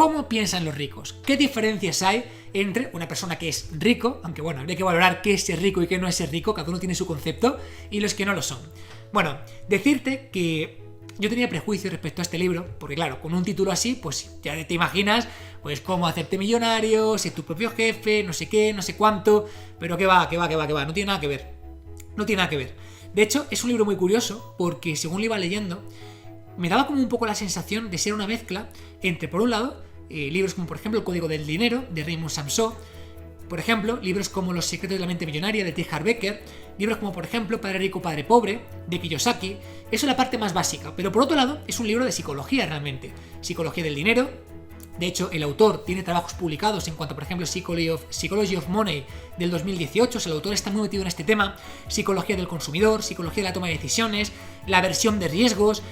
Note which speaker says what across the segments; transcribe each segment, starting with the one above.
Speaker 1: ¿Cómo piensan los ricos? ¿Qué diferencias hay entre una persona que es rico, aunque bueno, habría que valorar qué es ser rico y qué no es ser rico, cada uno tiene su concepto, y los que no lo son? Bueno, decirte que yo tenía prejuicios respecto a este libro, porque claro, con un título así, pues ya te imaginas, pues cómo hacerte millonario, ser tu propio jefe, no sé qué, no sé cuánto, pero que va, no tiene nada que ver. No tiene nada que ver. De hecho, es un libro muy curioso, porque según lo iba leyendo, me daba como un poco la sensación de ser una mezcla entre, por un lado, libros como por ejemplo El Código del Dinero, de Raymond Samson, por ejemplo, libros como Los secretos de la mente millonaria, de T. Harv Eker, libros como por ejemplo Padre Rico, Padre Pobre, de Kiyosaki. Eso es la parte más básica, pero por otro lado es un libro de psicología realmente, psicología del dinero. De hecho, el autor tiene trabajos publicados en cuanto, por ejemplo, Psychology of Money del 2018, o sea, el autor está muy metido en este tema, psicología del consumidor, psicología de la toma de decisiones, la aversión de riesgos,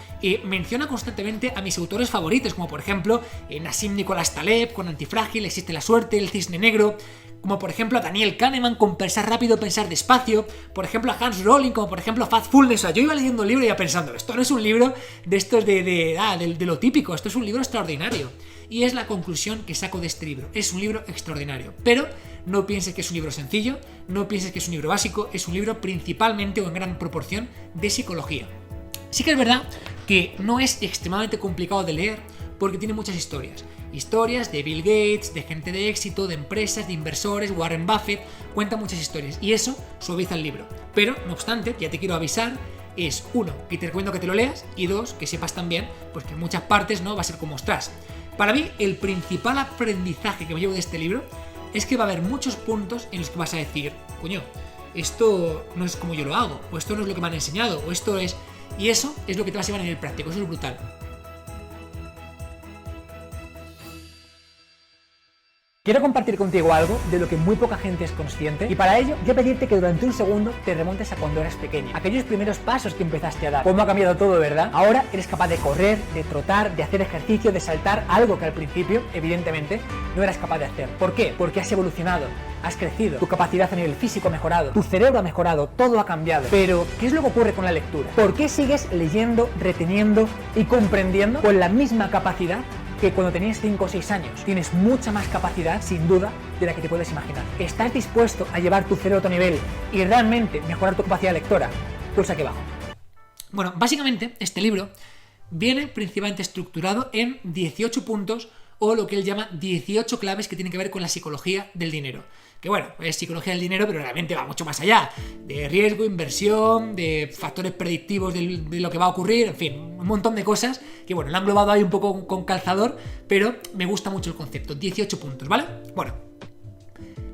Speaker 1: menciona constantemente a mis autores favoritos, como por ejemplo Nassim Nicolás Taleb con Antifrágil, Existe la suerte, El cisne negro, como por ejemplo a Daniel Kahneman con Pensar rápido, pensar despacio, por ejemplo a Hans Rowling, como por ejemplo a Factfulness. O sea, yo iba leyendo el libro y iba pensando, esto no es un libro de estos de lo típico, esto es un libro extraordinario. Y es la conclusión que saco de este libro. Es un libro extraordinario. Pero no pienses que es un libro sencillo, no pienses que es un libro básico, es un libro principalmente o en gran proporción de psicología. Sí que es verdad que no es extremadamente complicado de leer porque tiene muchas historias. Historias de Bill Gates, de gente de éxito, de empresas, de inversores, Warren Buffett, cuenta muchas historias y eso suaviza el libro. Pero, no obstante, ya te quiero avisar, es uno, que te recomiendo que te lo leas y dos, que sepas también pues que en muchas partes no va a ser como ostras. Para mí, el principal aprendizaje que me llevo de este libro es que va a haber muchos puntos en los que vas a decir, coño, esto no es como yo lo hago, o esto no es lo que me han enseñado, o esto es... Y eso es lo que te vas a llevar en el práctico, eso es brutal.
Speaker 2: Quiero compartir contigo algo de lo que muy poca gente es consciente y para ello quiero pedirte que durante un segundo te remontes a cuando eras pequeña, aquellos primeros pasos que empezaste a dar. Cómo ha cambiado todo, ¿verdad? Ahora eres capaz de correr, de trotar, de hacer ejercicio, de saltar, algo que al principio, evidentemente, no eras capaz de hacer. ¿Por qué? Porque has evolucionado, has crecido, tu capacidad a nivel físico ha mejorado, tu cerebro ha mejorado, todo ha cambiado. Pero, ¿qué es lo que ocurre con la lectura? ¿Por qué sigues leyendo, reteniendo y comprendiendo con la misma capacidad que cuando tenías 5 o 6 años? Tienes mucha más capacidad, sin duda, de la que te puedes imaginar. ¿Estás dispuesto a llevar tu cerebro a otro nivel y realmente mejorar tu capacidad lectora? Pulsa aquí abajo.
Speaker 1: Bueno, básicamente este libro viene principalmente estructurado en 18 puntos o lo que él llama 18 claves que tienen que ver con la psicología del dinero. Que bueno, es psicología del dinero, pero realmente va mucho más allá. De riesgo, inversión, de factores predictivos de lo que va a ocurrir, en fin, un montón de cosas que bueno, lo han englobado ahí un poco con calzador, pero me gusta mucho el concepto. 18 puntos, ¿vale? Bueno,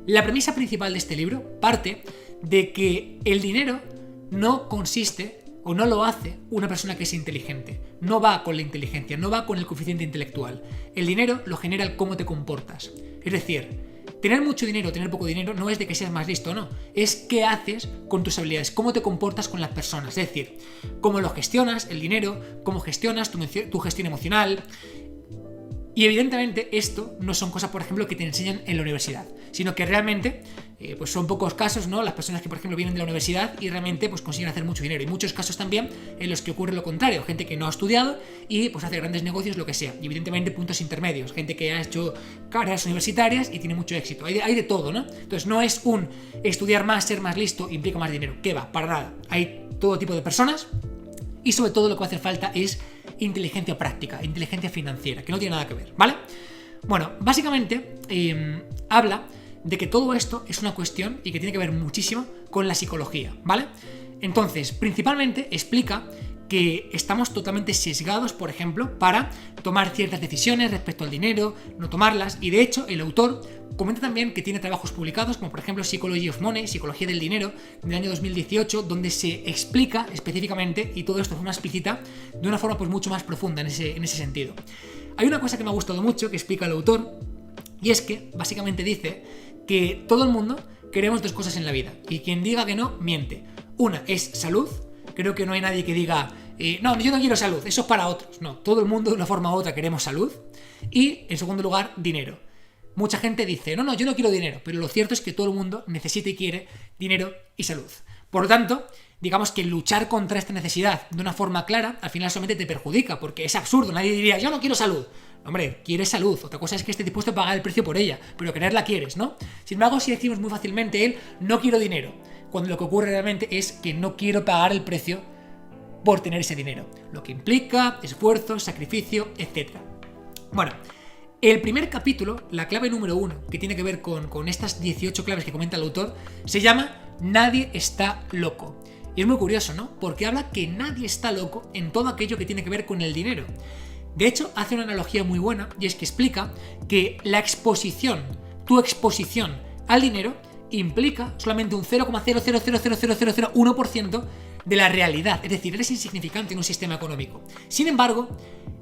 Speaker 1: la premisa principal de este libro parte de que el dinero no consiste o no lo hace una persona que es inteligente. No va con la inteligencia, no va con el coeficiente intelectual. El dinero lo genera el cómo te comportas. Es decir, tener mucho dinero o tener poco dinero no es de que seas más listo o no, es qué haces con tus habilidades, cómo te comportas con las personas, es decir, cómo lo gestionas, el dinero, cómo gestionas tu gestión emocional. Y evidentemente esto no son cosas, por ejemplo, que te enseñan en la universidad, sino que realmente pues son pocos casos, ¿no? Las personas que, por ejemplo, vienen de la universidad y realmente pues consiguen hacer mucho dinero. Y muchos casos también en los que ocurre lo contrario, gente que no ha estudiado y pues hace grandes negocios, lo que sea. Y evidentemente puntos intermedios, gente que ha hecho carreras universitarias y tiene mucho éxito. Hay de todo, ¿no? Entonces no es un estudiar más, ser más listo, implica más dinero. ¿Qué va? Para nada. Hay todo tipo de personas y sobre todo lo que va a hacer falta es inteligencia práctica, inteligencia financiera, que no tiene nada que ver, ¿vale? Bueno, básicamente habla de que todo esto es una cuestión y que tiene que ver muchísimo con la psicología, ¿vale? Entonces, principalmente explica que estamos totalmente sesgados, por ejemplo, para tomar ciertas decisiones respecto al dinero, no tomarlas, y de hecho el autor comenta también que tiene trabajos publicados, como por ejemplo Psychology of Money, Psicología del Dinero, del año 2018, donde se explica específicamente, y todo esto de forma explícita, de una forma pues mucho más profunda en ese sentido. Hay una cosa que me ha gustado mucho, que explica el autor, y es que básicamente dice que todo el mundo queremos dos cosas en la vida, y quien diga que no, miente. Una es salud. Creo que no hay nadie que diga, no, yo no quiero salud, eso es para otros. No, todo el mundo de una forma u otra queremos salud. Y, en segundo lugar, dinero. Mucha gente dice, no, yo no quiero dinero, pero lo cierto es que todo el mundo necesita y quiere dinero y salud. Por lo tanto, digamos que luchar contra esta necesidad de una forma clara, al final solamente te perjudica, porque es absurdo, nadie diría, yo no quiero salud. Hombre, quieres salud, otra cosa es que estés dispuesto a pagar el precio por ella, pero quererla quieres, ¿no? Sin embargo, si decimos muy fácilmente no quiero dinero, cuando lo que ocurre realmente es que no quiero pagar el precio por tener ese dinero, lo que implica esfuerzo, sacrificio, etc. Bueno, el primer capítulo, la clave número 1, que tiene que ver con estas 18 claves que comenta el autor, se llama Nadie está loco. Y es muy curioso, ¿no? Porque habla que nadie está loco en todo aquello que tiene que ver con el dinero. De hecho, hace una analogía muy buena, y es que explica que tu exposición al dinero, implica solamente un 0,0000001% de la realidad, es decir, eres insignificante en un sistema económico. Sin embargo,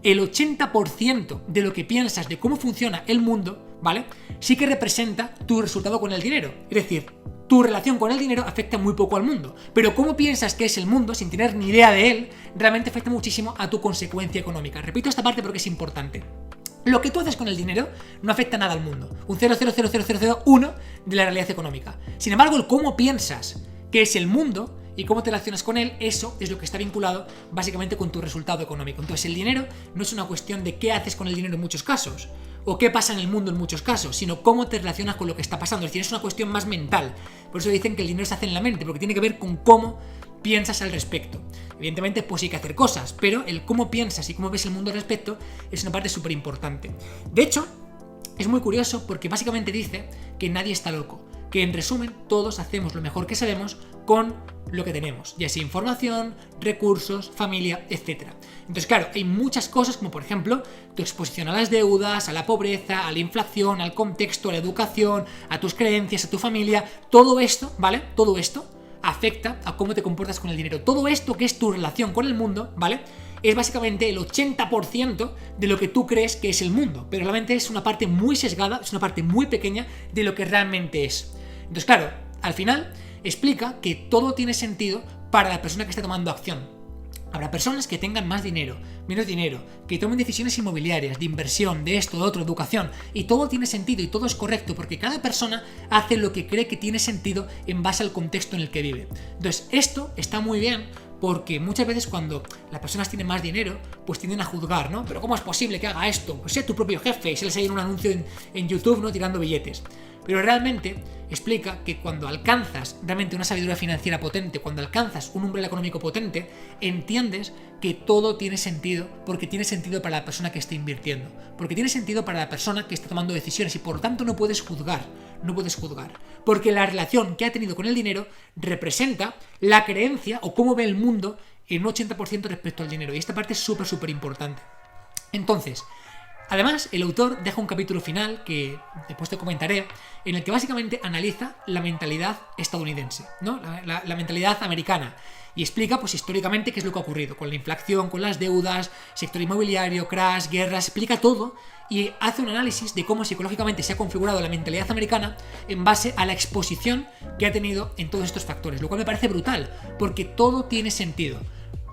Speaker 1: el 80% de lo que piensas de cómo funciona el mundo, ¿vale? Sí que representa tu resultado con el dinero. Es decir, tu relación con el dinero afecta muy poco al mundo, pero cómo piensas que es el mundo, sin tener ni idea de él, realmente afecta muchísimo a tu consecuencia económica. Repito esta parte porque es importante. Lo que tú haces con el dinero no afecta nada al mundo. Un 0,0000001 de la realidad económica. Sin embargo, el cómo piensas que es el mundo y cómo te relacionas con él, eso es lo que está vinculado básicamente con tu resultado económico. Entonces, el dinero no es una cuestión de qué haces con el dinero en muchos casos, o qué pasa en el mundo en muchos casos, sino cómo te relacionas con lo que está pasando. Es decir, es una cuestión más mental. Por eso dicen que el dinero se hace en la mente, porque tiene que ver con cómo piensas al respecto. Evidentemente, pues hay que hacer cosas, pero el cómo piensas y cómo ves el mundo al respecto es una parte súper importante. De hecho, es muy curioso porque básicamente dice que nadie está loco, que en resumen todos hacemos lo mejor que sabemos con lo que tenemos, ya sea información, recursos, familia, etc. Entonces, claro, hay muchas cosas como por ejemplo tu exposición a las deudas, a la pobreza, a la inflación, al contexto, a la educación, a tus creencias, a tu familia. Todo esto, ¿vale? Todo esto afecta a cómo te comportas con el dinero. Todo esto que es tu relación con el mundo, ¿vale? Es básicamente el 80% de lo que tú crees que es el mundo, pero realmente es una parte muy sesgada, es una parte muy pequeña de lo que realmente es. Entonces, claro, al final explica que todo tiene sentido para la persona que está tomando acción. Habrá personas que tengan más dinero, menos dinero, que tomen decisiones inmobiliarias, de inversión, de esto, de otro, educación, y todo tiene sentido y todo es correcto porque cada persona hace lo que cree que tiene sentido en base al contexto en el que vive. Entonces, esto está muy bien porque muchas veces cuando las personas tienen más dinero, pues tienden a juzgar, ¿no? Pero ¿cómo es posible que haga esto? Pues sea tu propio jefe y se les ha ido un anuncio en YouTube, ¿no? Tirando billetes. Pero realmente explica que cuando alcanzas realmente una sabiduría financiera potente, cuando alcanzas un umbral económico potente, entiendes que todo tiene sentido, porque tiene sentido para la persona que está invirtiendo, porque tiene sentido para la persona que está tomando decisiones y por lo tanto no puedes juzgar, porque la relación que ha tenido con el dinero representa la creencia o cómo ve el mundo en un 80% respecto al dinero, y esta parte es súper importante. Entonces, además, el autor deja un capítulo final, que después te comentaré, en el que básicamente analiza la mentalidad estadounidense, ¿no? La mentalidad americana, y explica pues históricamente qué es lo que ha ocurrido con la inflación, con las deudas, sector inmobiliario, crash, guerras, explica todo y hace un análisis de cómo psicológicamente se ha configurado la mentalidad americana en base a la exposición que ha tenido en todos estos factores, lo cual me parece brutal, porque todo tiene sentido.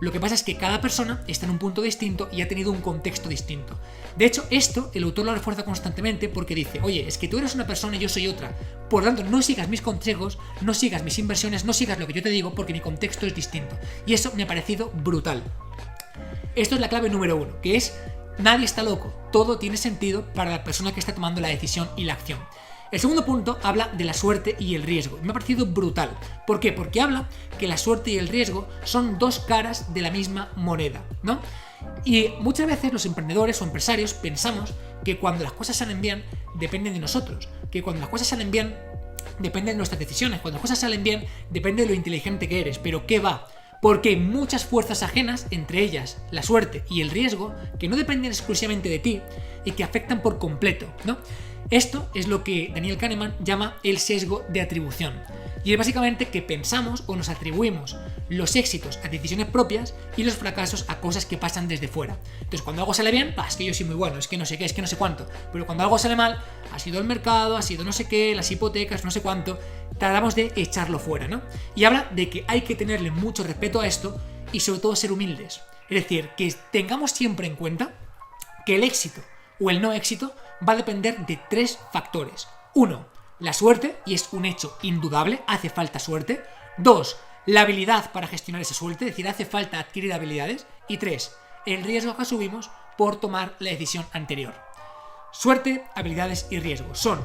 Speaker 1: Lo que pasa es que cada persona está en un punto distinto y ha tenido un contexto distinto. De hecho, esto el autor lo refuerza constantemente porque dice, oye, es que tú eres una persona y yo soy otra. Por lo tanto, no sigas mis consejos, no sigas mis inversiones, no sigas lo que yo te digo porque mi contexto es distinto. Y eso me ha parecido brutal. Esto es la clave número 1, que es nadie está loco. Todo tiene sentido para la persona que está tomando la decisión y la acción. El segundo punto habla de la suerte y el riesgo. Me ha parecido brutal. ¿Por qué? Porque habla que la suerte y el riesgo son dos caras de la misma moneda, ¿no? Y muchas veces los emprendedores o empresarios pensamos que cuando las cosas salen bien dependen de nosotros, que cuando las cosas salen bien dependen de nuestras decisiones, cuando las cosas salen bien depende de lo inteligente que eres, pero ¿qué va? Porque hay muchas fuerzas ajenas, entre ellas la suerte y el riesgo, que no dependen exclusivamente de ti y que afectan por completo, ¿no? Esto es lo que Daniel Kahneman llama el sesgo de atribución. Y es básicamente que pensamos o nos atribuimos los éxitos a decisiones propias y los fracasos a cosas que pasan desde fuera. Entonces, cuando algo sale bien, es que yo soy muy bueno, es que no sé qué, es que no sé cuánto. Pero cuando algo sale mal, ha sido el mercado, ha sido no sé qué, las hipotecas, no sé cuánto. Tratamos de echarlo fuera, ¿no? Y habla de que hay que tenerle mucho respeto a esto y sobre todo ser humildes. Es decir, que tengamos siempre en cuenta que el éxito o el no éxito va a depender de 3 factores. 1, la suerte, y es un hecho indudable, hace falta suerte. 2, la habilidad para gestionar esa suerte, es decir, hace falta adquirir habilidades. Y 3, el riesgo que asumimos por tomar la decisión anterior. Suerte, habilidades y riesgo. Son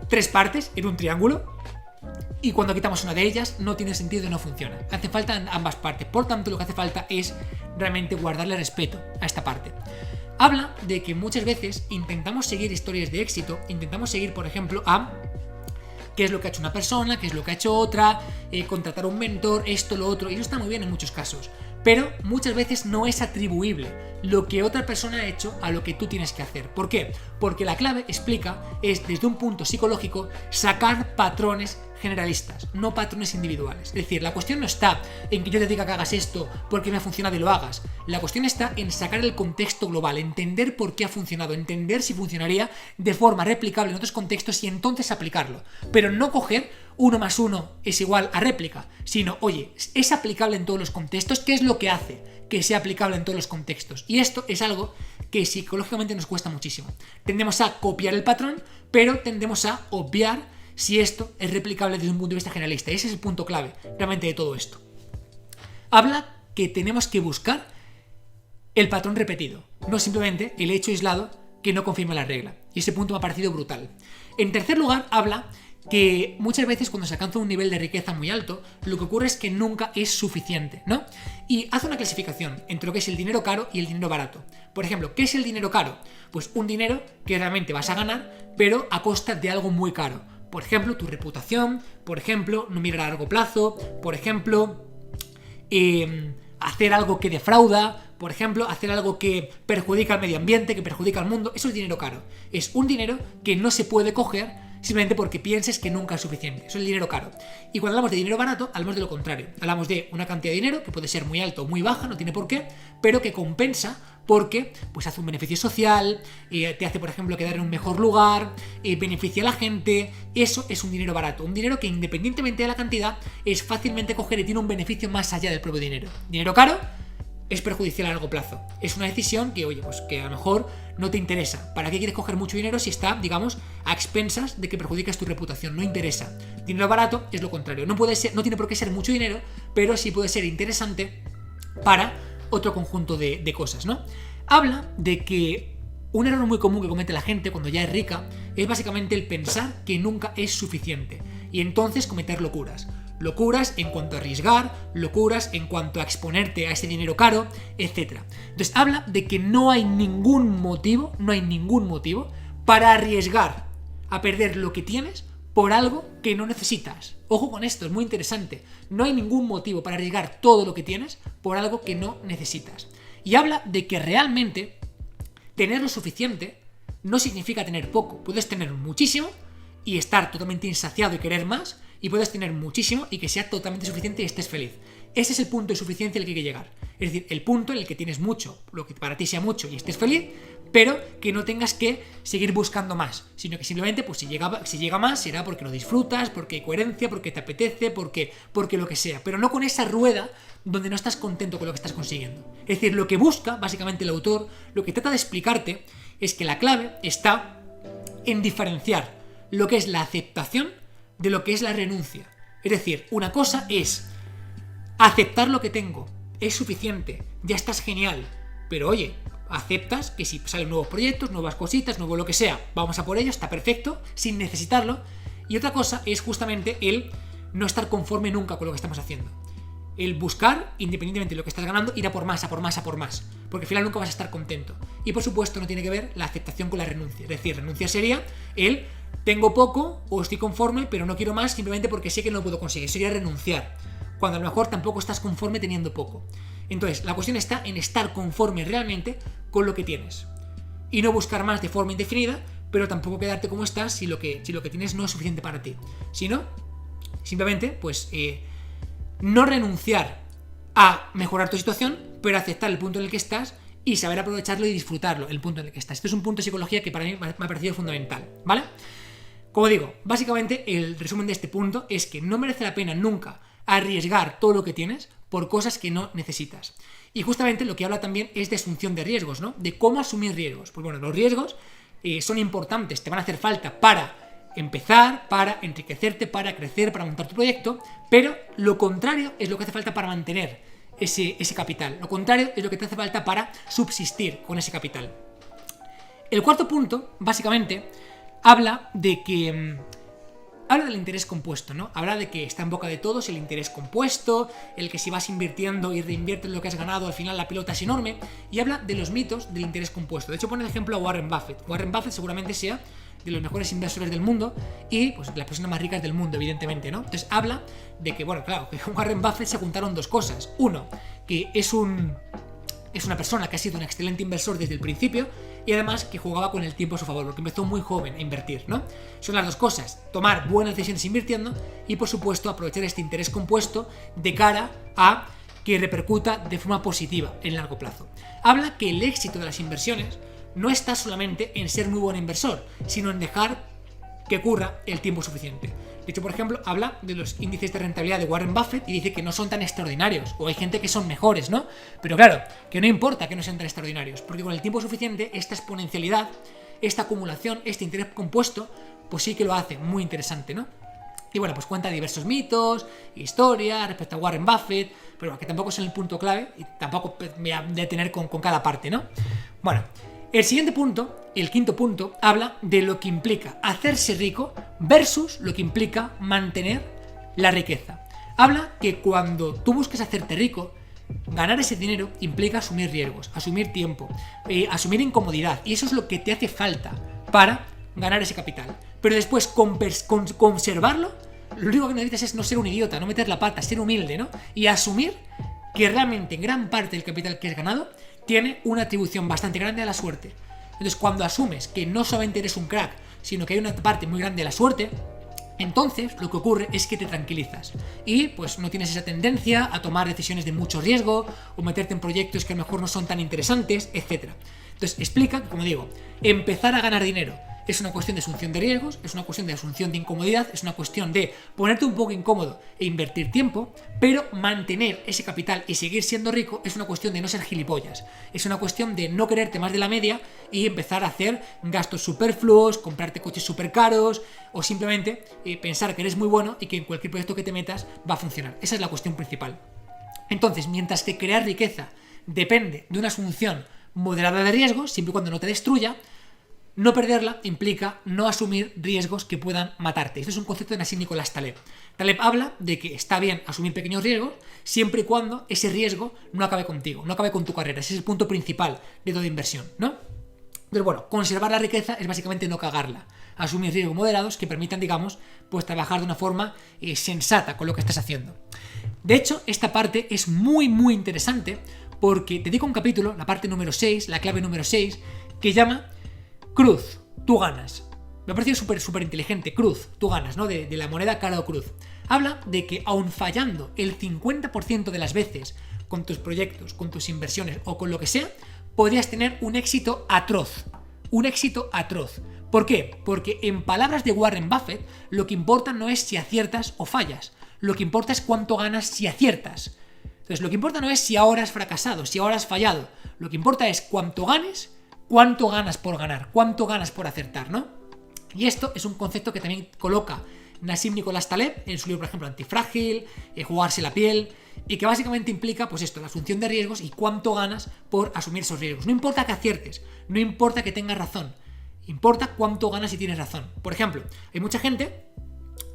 Speaker 1: 3 partes en un triángulo y cuando quitamos una de ellas no tiene sentido y no funciona. Hace falta ambas partes. Por tanto, lo que hace falta es realmente guardarle respeto a esta parte. Habla de que muchas veces intentamos seguir historias de éxito, intentamos seguir, por ejemplo, a qué es lo que ha hecho una persona, qué es lo que ha hecho otra, contratar un mentor, esto, lo otro, y eso está muy bien en muchos casos. Pero muchas veces no es atribuible lo que otra persona ha hecho a lo que tú tienes que hacer. ¿Por qué? Porque la clave, explica, es desde un punto psicológico sacar patrones generalistas, no patrones individuales. Es decir, la cuestión no está en que yo te diga que hagas esto porque me ha funcionado y lo hagas. La cuestión está en sacar el contexto global, entender por qué ha funcionado, entender si funcionaría de forma replicable en otros contextos y entonces aplicarlo. Pero no coger 1 más 1 es igual a réplica, sino, oye, es aplicable en todos los contextos, ¿qué es lo que hace que sea aplicable en todos los contextos? Y esto es algo que psicológicamente nos cuesta muchísimo. Tendemos a copiar el patrón, pero tendemos a obviar si esto es replicable desde un punto de vista generalista. Ese es el punto clave realmente de todo esto. Habla que tenemos que buscar el patrón repetido, no simplemente el hecho aislado que no confirma la regla. Y ese punto me ha parecido brutal. En tercer lugar, habla que muchas veces cuando se alcanza un nivel de riqueza muy alto, lo que ocurre es que nunca es suficiente, ¿no? Y hace una clasificación entre lo que es el dinero caro y el dinero barato. Por ejemplo, ¿qué es el dinero caro? Pues un dinero que realmente vas a ganar, pero a costa de algo muy caro. Por ejemplo, tu reputación, por ejemplo, no mirar a largo plazo, por ejemplo, hacer algo que defrauda, por ejemplo, hacer algo que perjudica al medio ambiente, que perjudica al mundo. Eso es dinero caro. Es un dinero que no se puede coger simplemente porque pienses que nunca es suficiente. Eso es el dinero caro. Y cuando hablamos de dinero barato, hablamos de lo contrario. Hablamos de una cantidad de dinero que puede ser muy alta o muy baja, no tiene por qué, pero que compensa porque pues hace un beneficio social, te hace, por ejemplo, quedar en un mejor lugar, beneficia a la gente. Eso es un dinero barato. Un dinero que, independientemente de la cantidad, es fácilmente coger y tiene un beneficio más allá del propio dinero. Dinero caro es perjudicial a largo plazo. Es una decisión que, oye, pues que a lo mejor no te interesa. ¿Para qué quieres coger mucho dinero si está, digamos, a expensas de que perjudicas tu reputación? No interesa. Dinero barato es lo contrario. No tiene por qué ser mucho dinero, pero sí puede ser interesante para otro conjunto de cosas, ¿no? Habla de que un error muy común que comete la gente cuando ya es rica es básicamente el pensar que nunca es suficiente y entonces cometer locuras. Locuras en cuanto a arriesgar, locuras en cuanto a exponerte a ese dinero caro, etc. Entonces habla de que no hay ningún motivo para arriesgar a perder lo que tienes por algo que no necesitas. Ojo con esto, es muy interesante. No hay ningún motivo para arriesgar todo lo que tienes por algo que no necesitas. Y habla de que realmente tener lo suficiente no significa tener poco. Puedes tener muchísimo y estar totalmente insaciado y querer más, y puedes tener muchísimo y que sea totalmente suficiente y estés feliz. Ese es el punto de suficiencia al que hay que llegar. Es decir, el punto en el que tienes mucho, lo que para ti sea mucho y estés feliz, pero que no tengas que seguir buscando más, sino que simplemente, pues si llega más, será porque lo disfrutas, porque hay coherencia, porque te apetece, porque lo que sea, pero no con esa rueda donde no estás contento con lo que estás consiguiendo. Es decir, lo que busca, básicamente el autor, lo que trata de explicarte es que la clave está en diferenciar lo que es la aceptación de lo que es la renuncia. Es decir, una cosa es aceptar lo que tengo, es suficiente, ya estás genial, pero oye, aceptas que si salen nuevos proyectos, nuevas cositas, nuevo lo que sea, vamos a por ello, está perfecto, sin necesitarlo. Y otra cosa es justamente el no estar conforme nunca con lo que estamos haciendo. El buscar, independientemente de lo que estás ganando, ir a por más, a por más, a por más. Porque al final nunca vas a estar contento. Y por supuesto no tiene que ver la aceptación con la renuncia. Es decir, renuncia sería el tengo poco o estoy conforme, pero no quiero más simplemente porque sé que no lo puedo conseguir. Sería renunciar. Cuando a lo mejor tampoco estás conforme teniendo poco. Entonces, la cuestión está en estar conforme realmente con lo que tienes. Y no buscar más de forma indefinida, pero tampoco quedarte como estás si lo que tienes no es suficiente para ti. Sino, simplemente, pues, no renunciar a mejorar tu situación, pero aceptar el punto en el que estás y saber aprovecharlo y disfrutarlo, el punto en el que estás. Este es un punto de psicología que para mí me ha parecido fundamental, ¿vale? Como digo, básicamente el resumen de este punto es que no merece la pena nunca arriesgar todo lo que tienes por cosas que no necesitas. Y justamente lo que habla también es de asunción de riesgos, ¿no? De cómo asumir riesgos. Pues bueno, los riesgos son importantes, te van a hacer falta para empezar, para enriquecerte, para crecer, para montar tu proyecto, pero lo contrario es lo que hace falta para mantener ese capital. Lo contrario es lo que te hace falta para subsistir con ese capital. El cuarto punto, básicamente, habla de que... habla del interés compuesto, ¿no? Habla de que está en boca de todos el interés compuesto, el que si vas invirtiendo y reinviertes lo que has ganado, al final la pelota es enorme, y habla de los mitos del interés compuesto. De hecho, pone de ejemplo a Warren Buffett. Warren Buffett seguramente sea de los mejores inversores del mundo y pues de las personas más ricas del mundo, evidentemente, ¿no? Entonces habla de que, bueno, claro, que con Warren Buffett se juntaron dos cosas. Uno, que es una persona que ha sido un excelente inversor desde el principio y además que jugaba con el tiempo a su favor, porque empezó muy joven a invertir, ¿no? Son las dos cosas, tomar buenas decisiones invirtiendo y, por supuesto, aprovechar este interés compuesto de cara a que repercuta de forma positiva en largo plazo. Habla que el éxito de las inversiones no está solamente en ser muy buen inversor, sino en dejar que ocurra el tiempo suficiente. De hecho, por ejemplo, habla de los índices de rentabilidad de Warren Buffett y dice que no son tan extraordinarios, o hay gente que son mejores, ¿no? Pero claro, que no importa que no sean tan extraordinarios, porque con el tiempo suficiente, esta exponencialidad, esta acumulación, este interés compuesto, pues sí que lo hace muy interesante, ¿no? Y bueno, pues cuenta diversos mitos, historias respecto a Warren Buffett, pero bueno, que tampoco son el punto clave y tampoco me voy a detener con cada parte, ¿no? Bueno, el siguiente punto, el quinto punto, habla de lo que implica hacerse rico versus lo que implica mantener la riqueza. Habla que cuando tú busques hacerte rico, ganar ese dinero implica asumir riesgos, asumir tiempo, asumir incomodidad, y eso es lo que te hace falta para ganar ese capital. Pero después, conservarlo, lo único que necesitas es no ser un idiota, no meter la pata, ser humilde, ¿no? Y asumir que realmente gran parte del capital que has ganado tiene una atribución bastante grande a la suerte. Entonces, cuando asumes que no solamente eres un crack, sino que hay una parte muy grande de la suerte, entonces lo que ocurre es que te tranquilizas y pues no tienes esa tendencia a tomar decisiones de mucho riesgo o meterte en proyectos que a lo mejor no son tan interesantes, etc. Entonces explica que, como digo, empezar a ganar dinero es una cuestión de asunción de riesgos, es una cuestión de asunción de incomodidad, es una cuestión de ponerte un poco incómodo e invertir tiempo, pero mantener ese capital y seguir siendo rico es una cuestión de no ser gilipollas, es una cuestión de no quererte más de la media y empezar a hacer gastos superfluos, comprarte coches súper caros o simplemente pensar que eres muy bueno y que en cualquier proyecto que te metas va a funcionar. Esa es la cuestión principal. Entonces, mientras que crear riqueza depende de una asunción moderada de riesgos, siempre y cuando no te destruya, no perderla implica no asumir riesgos que puedan matarte. Esto es un concepto de Nassim Nicolás Taleb. Taleb habla de que está bien asumir pequeños riesgos siempre y cuando ese riesgo no acabe contigo, no acabe con tu carrera. Ese es el punto principal de toda inversión, ¿no? Pero bueno, conservar la riqueza es básicamente no cagarla. Asumir riesgos moderados que permitan, digamos, pues trabajar de una forma sensata con lo que estás haciendo. De hecho, esta parte es muy, muy interesante porque dedico un capítulo, la parte número 6, la clave número 6, que llama Cruz, tú ganas. Me ha parecido súper inteligente. Cruz, tú ganas, ¿no? De la moneda cara o cruz. Habla de que aun fallando el 50% de las veces con tus proyectos, con tus inversiones o con lo que sea, podrías tener un éxito atroz. Un éxito atroz. ¿Por qué? Porque en palabras de Warren Buffett, lo que importa no es si aciertas o fallas. Lo que importa es cuánto ganas si aciertas. Entonces, lo que importa no es si ahora has fracasado, si ahora has fallado. Lo que importa es cuánto ganes, cuánto ganas por ganar, cuánto ganas por acertar, ¿no? Y esto es un concepto que también coloca Nassim Nicolás Taleb en su libro, por ejemplo, Antifrágil, Jugarse la piel, y que básicamente implica, pues esto, la asunción de riesgos y cuánto ganas por asumir esos riesgos. No importa que aciertes, no importa que tengas razón, importa cuánto ganas si tienes razón. Por ejemplo, hay mucha gente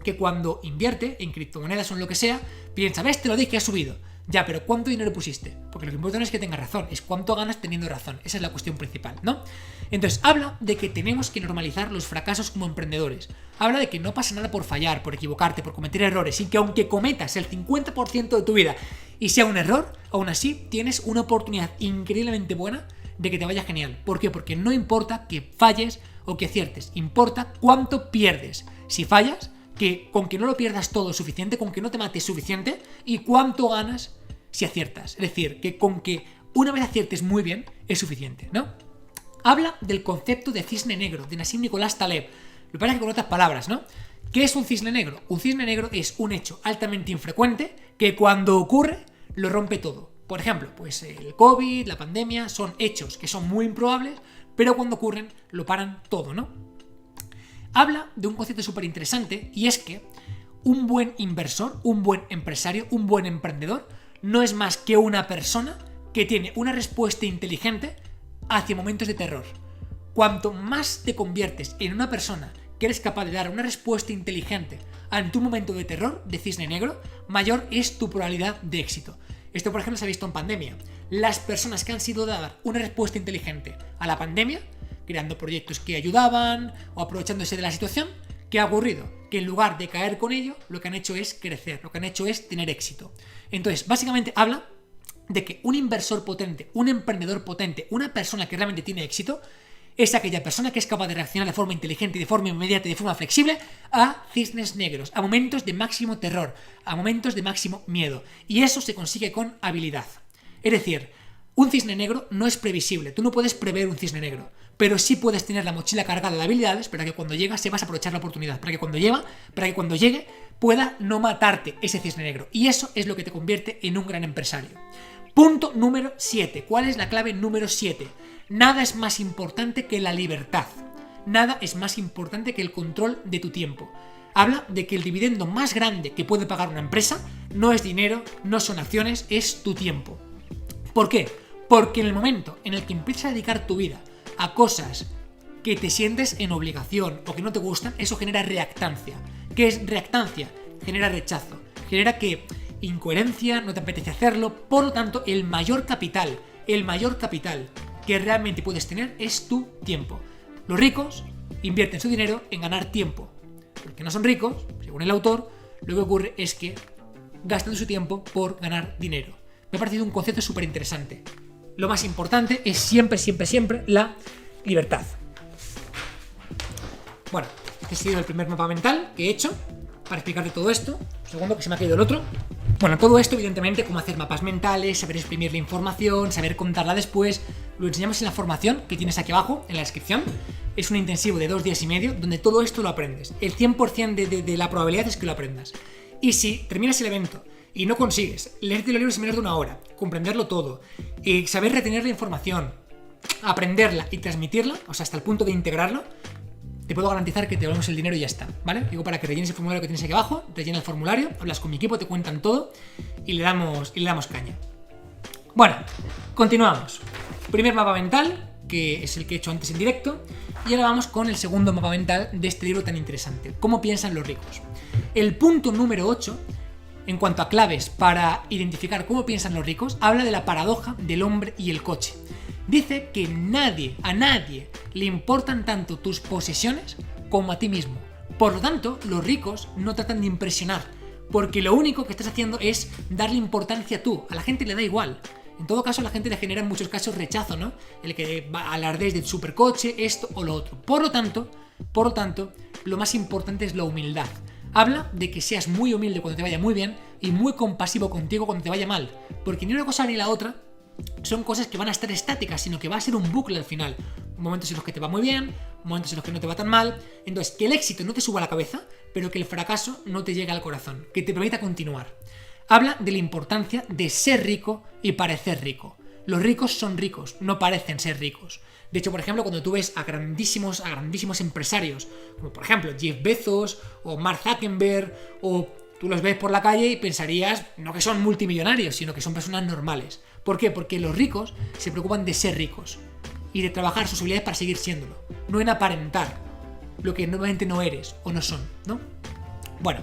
Speaker 1: que cuando invierte en criptomonedas o en lo que sea, piensa, ves, te lo dije que ha subido. Ya, pero ¿cuánto dinero pusiste? Porque lo que importa no es que tengas razón, es cuánto ganas teniendo razón. Esa es la cuestión principal, ¿no? Entonces, habla de que tenemos que normalizar los fracasos como emprendedores. Habla de que no pasa nada por fallar, por equivocarte, por cometer errores, y que aunque cometas el 50% de tu vida y sea un error, aún así tienes una oportunidad increíblemente buena de que te vaya genial. ¿Por qué? Porque no importa que falles o que aciertes, importa cuánto pierdes. Si fallas, que con que no lo pierdas todo es suficiente, con que no te mates suficiente, y cuánto ganas si aciertas. Es decir, que con que una vez aciertes muy bien es suficiente, ¿no? Habla del concepto de cisne negro, de Nassim Nicolás Taleb. Lo parece que con otras palabras, ¿no? ¿Qué es un cisne negro? Un cisne negro es un hecho altamente infrecuente que cuando ocurre lo rompe todo. Por ejemplo, pues el COVID, la pandemia, son hechos que son muy improbables, pero cuando ocurren lo paran todo, ¿no? habla de un concepto súper interesante y es que un buen inversor, un buen empresario, un buen emprendedor no es más que una persona que tiene una respuesta inteligente hacia momentos de terror. Cuanto más te conviertes en una persona que eres capaz de dar una respuesta inteligente ante un momento de terror, de cisne negro, mayor es tu probabilidad de éxito. Esto, por ejemplo, se ha visto en pandemia. Las personas que han sido dadas una respuesta inteligente a la pandemia, creando proyectos que ayudaban o aprovechándose de la situación, ¿qué ha ocurrido? Que en lugar de caer con ello, lo que han hecho es crecer, lo que han hecho es tener éxito. Entonces, básicamente habla de que un inversor potente, un emprendedor potente, una persona que realmente tiene éxito, es aquella persona que es capaz de reaccionar de forma inteligente, de forma inmediata y de forma flexible a cisnes negros, a momentos de máximo terror, a momentos de máximo miedo. Y eso se consigue con habilidad. Es decir, un cisne negro no es previsible, tú no puedes prever un cisne negro, pero sí puedes tener la mochila cargada de habilidades para que cuando llegue sepas aprovechar la oportunidad, para que cuando llegue pueda no matarte ese cisne negro. Y eso es lo que te convierte en un gran empresario. Punto número 7. ¿Cuál es la clave número 7? Nada es más importante que la libertad. Nada es más importante que el control de tu tiempo. Habla de que el dividendo más grande que puede pagar una empresa no es dinero, no son acciones, es tu tiempo. ¿Por qué? Porque en el momento en el que empiezas a dedicar tu vida a cosas que te sientes en obligación o que no te gustan, eso genera reactancia. ¿Qué es reactancia? Genera rechazo. Genera que incoherencia, no te apetece hacerlo. Por lo tanto, el mayor capital que realmente puedes tener es tu tiempo. Los ricos invierten su dinero en ganar tiempo. Los que no son ricos, según el autor, lo que ocurre es que gastan su tiempo por ganar dinero. Me ha parecido un concepto súper interesante. Lo más importante es siempre la libertad. Bueno, este ha sido el primer mapa mental que he hecho para explicarte todo esto. Un segundo, que se me ha caído el otro. Bueno, todo esto, evidentemente, cómo hacer mapas mentales, saber exprimir la información, saber contarla después, lo enseñamos en la formación que tienes aquí abajo, en la descripción. Es un intensivo de 2 días y medio, donde todo esto lo aprendes. El 100% de la probabilidad es que lo aprendas. Y si terminas el evento y no consigues leerte los libros en menos de 1 hora, comprenderlo todo, saber retener la información, aprenderla y transmitirla, o sea, hasta el punto de integrarlo, te puedo garantizar que te devolvemos el dinero y ya está, ¿vale? Digo, para que rellenes el formulario que tienes aquí abajo, rellena el formulario, hablas con mi equipo, te cuentan todo y le damos caña. Bueno, continuamos. Primer mapa mental, que es el que he hecho antes en directo, y ahora vamos con el segundo mapa mental de este libro tan interesante, ¿Cómo piensan los ricos? El punto número 8, en cuanto a claves para identificar cómo piensan los ricos, habla de la paradoja del hombre y el coche. Dice que a nadie le importan tanto tus posesiones como a ti mismo. Por lo tanto, los ricos no tratan de impresionar, porque lo único que estás haciendo es darle importancia tú. A la gente le da igual. En todo caso, a la gente le genera en muchos casos rechazo, ¿no? El que alardees del supercoche, esto o lo otro. Por lo tanto, lo más importante es la humildad. Habla de que seas muy humilde cuando te vaya muy bien y muy compasivo contigo cuando te vaya mal. Porque ni una cosa ni la otra son cosas que van a estar estáticas, sino que va a ser un bucle al final. Momentos en los que te va muy bien, momentos en los que no te va tan mal. Entonces, que el éxito no te suba a la cabeza, pero que el fracaso no te llegue al corazón, que te permita continuar. Habla de la importancia de ser rico y parecer rico. Los ricos son ricos, no parecen ser ricos. De hecho, por ejemplo, cuando tú ves a grandísimos empresarios, como por ejemplo Jeff Bezos o Mark Zuckerberg, o tú los ves por la calle y pensarías no que son multimillonarios, sino que son personas normales. ¿Por qué? Porque los ricos se preocupan de ser ricos y de trabajar sus habilidades para seguir siéndolo, no en aparentar lo que normalmente no eres o no son, ¿no? Bueno,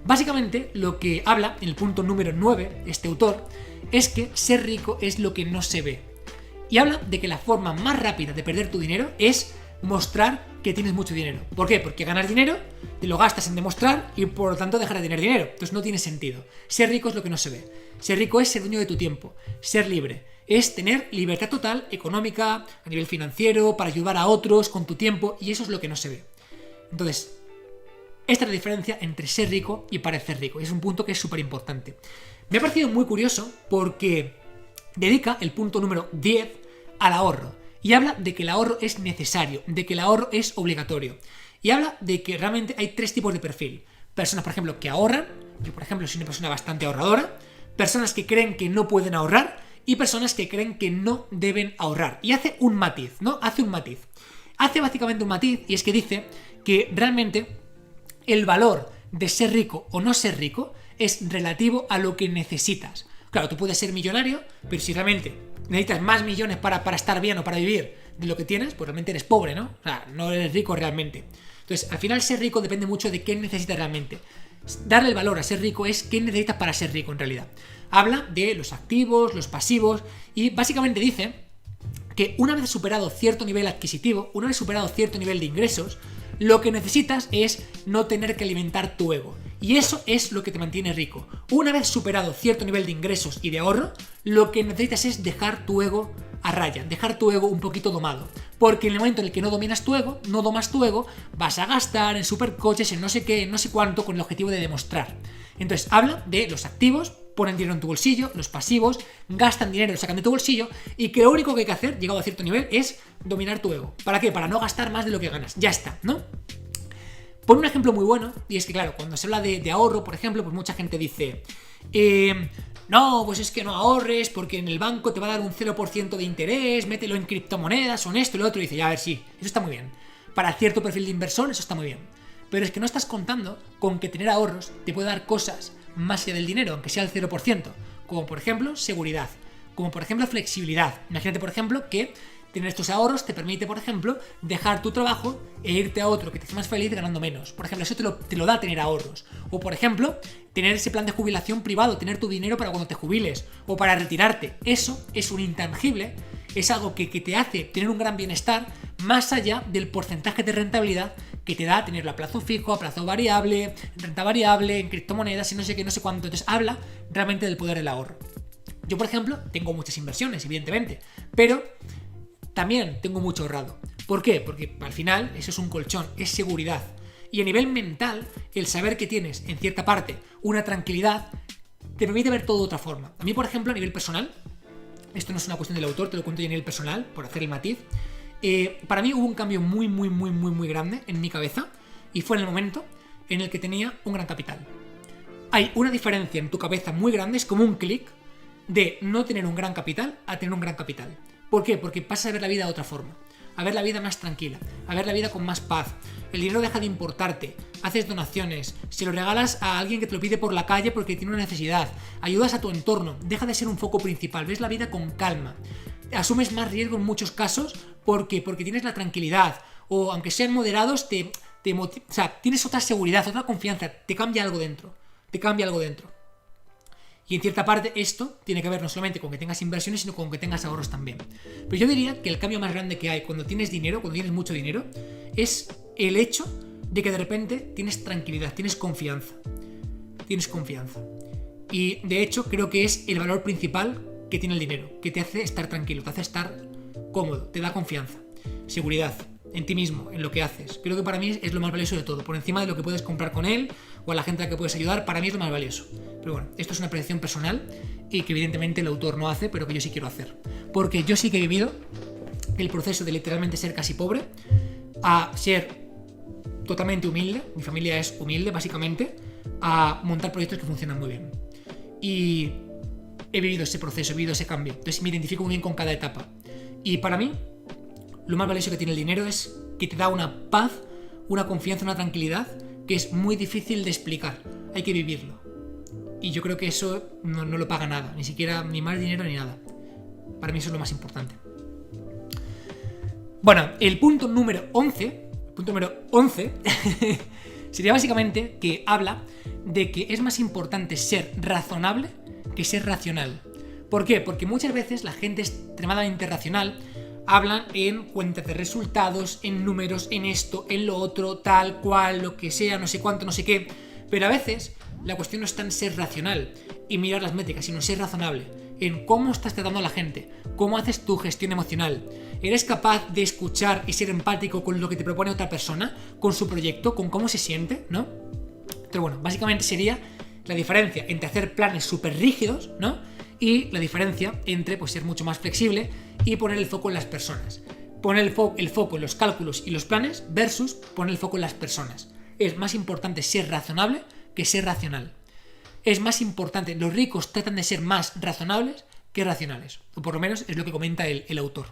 Speaker 1: básicamente lo que habla en el punto número 9 este autor es que ser rico es lo que no se ve. Y habla de que la forma más rápida de perder tu dinero es mostrar que tienes mucho dinero. ¿Por qué? Porque ganas dinero, te lo gastas en demostrar y por lo tanto dejar de tener dinero. Entonces no tiene sentido. Ser rico es lo que no se ve. Ser rico es ser dueño de tu tiempo. Ser libre es tener libertad total, económica, a nivel financiero, para ayudar a otros con tu tiempo, y eso es lo que no se ve. Entonces, esta es la diferencia entre ser rico y parecer rico. Y es un punto que es súper importante. Me ha parecido muy curioso porque dedica el punto número 10 al ahorro. Y habla de que el ahorro es necesario, de que el ahorro es obligatorio. Y habla de que realmente hay 3 tipos de perfil. Personas, por ejemplo, que ahorran. Yo, por ejemplo, soy una persona bastante ahorradora. Personas que creen que no pueden ahorrar. Y personas que creen que no deben ahorrar. Y hace un matiz, ¿no? Hace básicamente un matiz, y es que dice que realmente el valor de ser rico o no ser rico es relativo a lo que necesitas. Claro, tú puedes ser millonario, pero si realmente necesitas más millones para estar bien o para vivir de lo que tienes, pues realmente eres pobre, ¿no? O sea, no eres rico realmente. Entonces, al final ser rico depende mucho de qué necesitas realmente. Darle el valor a ser rico es qué necesitas para ser rico en realidad. Habla de los activos, los pasivos y básicamente dice que una vez superado cierto nivel adquisitivo, una vez superado cierto nivel de ingresos, lo que necesitas es no tener que alimentar tu ego. Y eso es lo que te mantiene rico. Una vez superado cierto nivel de ingresos y de ahorro, lo que necesitas es dejar tu ego a raya, dejar tu ego un poquito domado. Porque en el momento en el que no dominas tu ego, no domas tu ego, vas a gastar en supercoches, en no sé qué, en no sé cuánto, con el objetivo de demostrar. Entonces habla de los activos, ponen dinero en tu bolsillo, los pasivos, gastan dinero, lo sacan de tu bolsillo, y que lo único que hay que hacer, llegado a cierto nivel, es dominar tu ego. ¿Para qué? Para no gastar más de lo que ganas. Ya está, ¿no? Pon un ejemplo muy bueno, y es que claro, cuando se habla de ahorro, por ejemplo, pues mucha gente dice, no, pues es que no ahorres porque en el banco te va a dar un 0% de interés, mételo en criptomonedas o en esto y lo otro, y dice, ya a ver, sí, eso está muy bien. Para cierto perfil de inversor eso está muy bien. Pero es que no estás contando con que tener ahorros te puede dar cosas más allá del dinero, aunque sea el 0%, como por ejemplo seguridad, como por ejemplo flexibilidad. Imagínate por ejemplo que tener estos ahorros te permite, por ejemplo, dejar tu trabajo e irte a otro que te hace más feliz ganando menos. Por ejemplo, eso te lo da tener ahorros. O, por ejemplo, tener ese plan de jubilación privado, tener tu dinero para cuando te jubiles o para retirarte. Eso es un intangible, es algo que te hace tener un gran bienestar más allá del porcentaje de rentabilidad que te da tenerlo a plazo fijo, a plazo variable, en renta variable, en criptomonedas y no sé qué, no sé cuánto. Entonces habla realmente del poder del ahorro. Yo, por ejemplo, tengo muchas inversiones, evidentemente, pero también tengo mucho ahorrado. ¿Por qué? Porque al final eso es un colchón, es seguridad. Y a nivel mental, el saber que tienes en cierta parte una tranquilidad te permite ver todo de otra forma. A mí, por ejemplo, a nivel personal, esto no es una cuestión del autor, te lo cuento yo a nivel personal, por hacer el matiz. Para mí hubo un cambio muy grande en mi cabeza y fue en el momento en el que tenía un gran capital. Hay una diferencia en tu cabeza muy grande, es como un clic de no tener un gran capital a tener un gran capital. ¿Por qué? Porque pasas a ver la vida de otra forma, a ver la vida más tranquila, a ver la vida con más paz. El dinero deja de importarte, haces donaciones, se lo regalas a alguien que te lo pide por la calle porque tiene una necesidad, ayudas a tu entorno, deja de ser un foco principal, ves la vida con calma, asumes más riesgo en muchos casos porque tienes la tranquilidad, o aunque sean moderados, o sea, tienes otra seguridad, otra confianza, te cambia algo dentro, Y en cierta parte esto tiene que ver no solamente con que tengas inversiones, sino con que tengas ahorros también. Pero yo diría que el cambio más grande que hay cuando tienes dinero, cuando tienes mucho dinero, es el hecho de que de repente tienes tranquilidad, tienes confianza. Y de hecho creo que es el valor principal que tiene el dinero, que te hace estar tranquilo, te hace estar cómodo, te da confianza, seguridad en ti mismo, en lo que haces. Creo que para mí es lo más valioso de todo, por encima de lo que puedes comprar con él o a la gente a la que puedes ayudar, para mí es lo más valioso. Pero bueno, esto es una apreciación personal y que evidentemente el autor no hace, pero que yo sí quiero hacer. Porque yo sí que he vivido el proceso de literalmente ser casi pobre a ser totalmente humilde, mi familia es humilde básicamente, a montar proyectos que funcionan muy bien. Y he vivido ese proceso, he vivido ese cambio, entonces me identifico muy bien con cada etapa. Y para mí, lo más valioso que tiene el dinero es que te da una paz, una confianza, una tranquilidad que es muy difícil de explicar. Hay que vivirlo. Y yo creo que eso no lo paga nada, ni siquiera ni más dinero ni nada. Para mí eso es lo más importante. Bueno, el punto número 11 sería básicamente que habla de que es más importante ser razonable que ser racional. ¿Por qué? Porque muchas veces la gente extremadamente racional hablan en cuentas de resultados, en números, en esto, en lo otro, tal cual, lo que sea, no sé cuánto, no sé qué. Pero a veces la cuestión no está en ser racional y mirar las métricas, sino en ser razonable, en cómo estás tratando a la gente, cómo haces tu gestión emocional. ¿Eres capaz de escuchar y ser empático con lo que te propone otra persona, con su proyecto, con cómo se siente, ¿no? Pero bueno, básicamente sería la diferencia entre hacer planes súper rígidos, ¿no? Y la diferencia entre pues, ser mucho más flexible y poner el foco en las personas. Poner el foco en los cálculos y los planes versus poner el foco en las personas. Es más importante ser razonable que ser racional. Es más importante, los ricos tratan de ser más razonables que racionales. O por lo menos es lo que comenta el autor.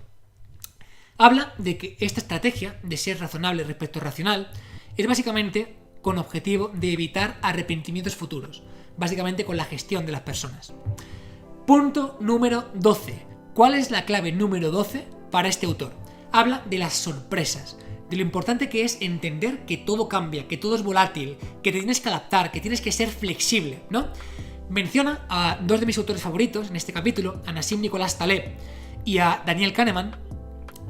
Speaker 1: Habla de que esta estrategia de ser razonable respecto a racional es básicamente con objetivo de evitar arrepentimientos futuros, básicamente con la gestión de las personas. Punto número 12. ¿Cuál es la clave número 12 para este autor? Habla de las sorpresas, de lo importante que es entender que todo cambia, que todo es volátil, que te tienes que adaptar, que tienes que ser flexible, ¿no? Menciona a dos de mis autores favoritos en este capítulo, a Nassim Nicolás Taleb y a Daniel Kahneman,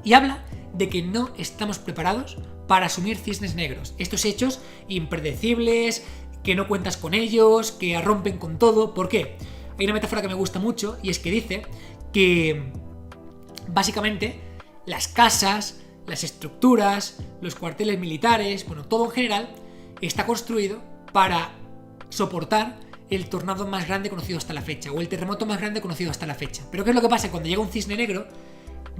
Speaker 1: y habla de que no estamos preparados para asumir cisnes negros, estos hechos impredecibles, que no cuentas con ellos, que rompen con todo. ¿Por qué? Hay una metáfora que me gusta mucho y es que dice que básicamente las casas, las estructuras, los cuarteles militares, bueno, todo en general está construido para soportar el tornado más grande conocido hasta la fecha o el terremoto más grande conocido hasta la fecha. Pero ¿qué es lo que pasa? Cuando llega un cisne negro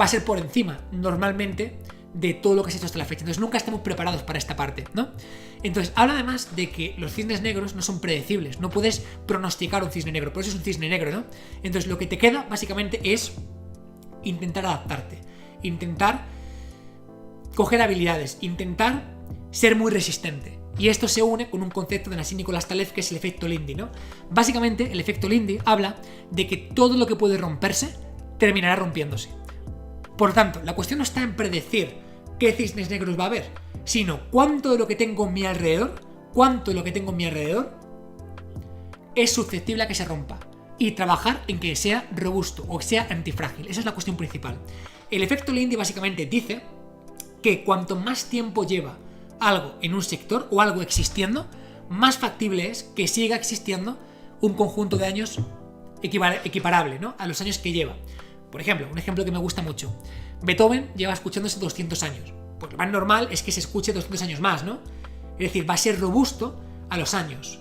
Speaker 1: va a ser por encima normalmente de todo lo que se ha hecho hasta la fecha. Entonces nunca estamos preparados para esta parte, ¿no? Entonces habla además de que los cisnes negros no son predecibles, no puedes pronosticar un cisne negro, por eso es un cisne negro, ¿no? Entonces lo que te queda básicamente es intentar adaptarte, intentar coger habilidades, intentar ser muy resistente. Y esto se une con un concepto de Nassim Nicolás Taleb que es el efecto Lindy, ¿no? Básicamente el efecto Lindy habla de que todo lo que puede romperse terminará rompiéndose. Por lo tanto, la cuestión no está en predecir qué cisnes negros va a haber, sino cuánto de lo que tengo a mi alrededor, es susceptible a que se rompa. Y trabajar en que sea robusto o que sea antifrágil. Esa es la cuestión principal. El efecto Lindy básicamente dice que cuanto más tiempo lleva algo en un sector o algo existiendo, más factible es que siga existiendo un conjunto de años equiparable, ¿no?, a los años que lleva. Por ejemplo, un ejemplo que me gusta mucho. Beethoven lleva escuchándose 200 años. Pues lo más normal es que se escuche 200 años más, ¿no? Es decir, va a ser robusto a los años.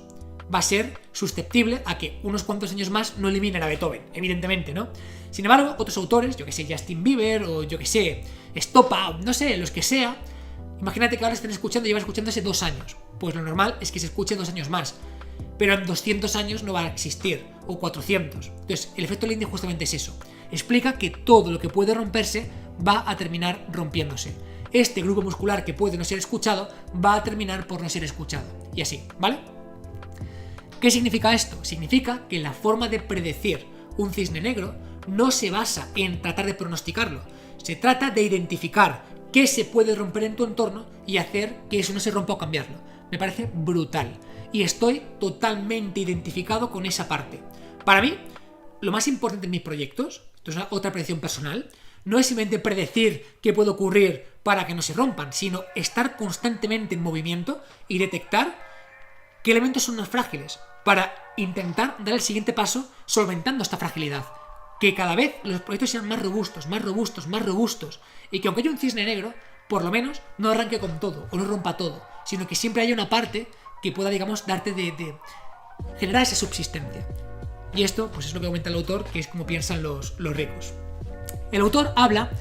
Speaker 1: Va a ser susceptible a que unos cuantos años más no eliminen a Beethoven, evidentemente, ¿no? Sin embargo, otros autores, yo que sé, Justin Bieber o yo que sé, Stoppa, no sé, los que sea, imagínate que ahora estén escuchando y llevan escuchándose 2 años. Pues lo normal es que se escuche 2 años más. Pero en 200 años no va a existir, o 400. Entonces, el efecto Lindy justamente es eso. Explica que todo lo que puede romperse va a terminar rompiéndose. Este grupo muscular que puede no ser escuchado va a terminar por no ser escuchado. Y así, ¿vale? ¿Qué significa esto? Significa que la forma de predecir un cisne negro no se basa en tratar de pronosticarlo. Se trata de identificar qué se puede romper en tu entorno y hacer que eso no se rompa o cambiarlo. Me parece brutal. Y estoy totalmente identificado con esa parte. Para mí, lo más importante en mis proyectos, esto es otra predicción personal, no es simplemente predecir qué puede ocurrir para que no se rompan, sino estar constantemente en movimiento y detectar qué elementos son más frágiles para intentar dar el siguiente paso solventando esta fragilidad. Que cada vez los proyectos sean más robustos y que aunque haya un cisne negro, por lo menos no arranque con todo o no rompa todo, sino que siempre haya una parte que pueda, digamos, darte de generar esa subsistencia. Y esto, pues es lo que comenta el autor, que es como piensan los ricos. El autor habla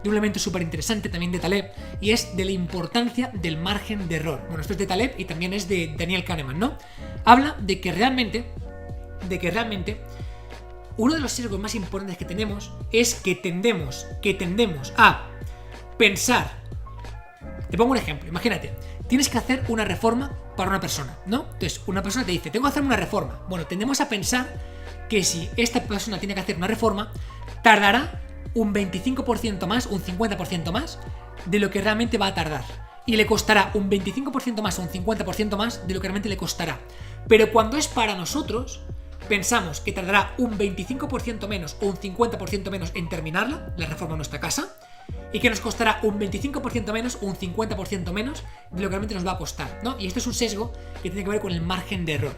Speaker 1: de un elemento súper interesante también de Taleb, y es de la importancia del margen de error. Bueno, esto es de Taleb y también es de Daniel Kahneman, ¿no? Habla de que realmente uno de los sesgos más importantes que tenemos es que tendemos a pensar. Te pongo un ejemplo, imagínate, tienes que hacer una reforma para una persona, ¿no? Entonces, una persona te dice, tengo que hacer una reforma. Bueno, tendemos a pensar que si esta persona tiene que hacer una reforma, tardará un 25% más, un 50% más de lo que realmente va a tardar. Y le costará un 25% más o un 50% más de lo que realmente le costará. Pero cuando es para nosotros, pensamos que tardará un 25% menos o un 50% menos en terminarla, la reforma de nuestra casa, y que nos costará un 25% menos o un 50% menos de lo que realmente nos va a costar, ¿no? Y esto es un sesgo que tiene que ver con el margen de error.